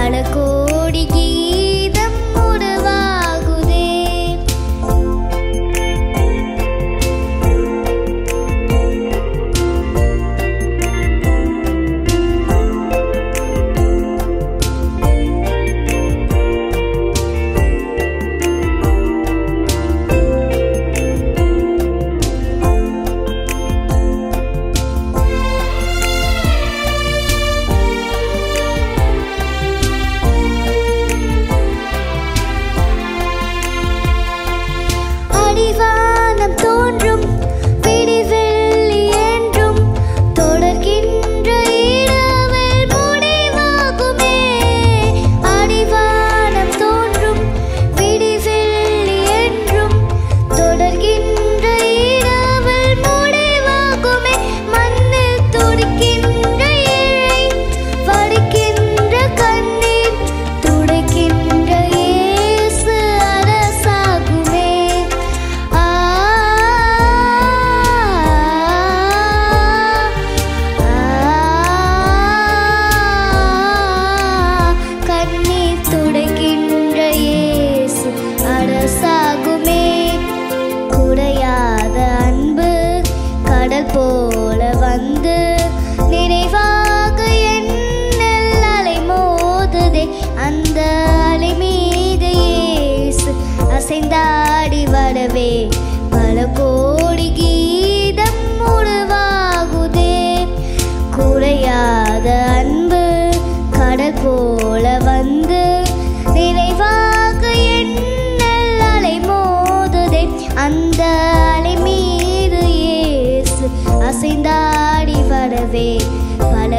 பல கோடி கீதம் உருவாகுதே. அடிவானம் தோன்றும் விடிவெள்ளி என்றும் தொடர்கின்ற இரவில் முடிவாகுமே. அடிவானம் தோன்றும் விடிவெள்ளி என்றும் தொடர்கின்ற இரவில் முடிவாகுமே. மண்ணில் துடிக்கின்ற இழை வடிக்கின்ற கண்ணீர் துடைக்கின்ற இயேசு அரசாகுமே. கண்ணீர் துடைக்கின்ற இயேசு அரசாகுமே. குறையாத அன்பு கடல் போல வந்து நிறைவாக என்னில் அலை மோதுதே. அந்த அலை மீது இயேசு அசைந்தாடி வரவே பல கோடி கீதம் உருவாகுதே. குறையாத அன்பு கடல் போல வந்து நிறைவாக என்னில் அலை மோதுதே. அந்த அலை மீது இயேசு அசைந்தாடி வரவே பல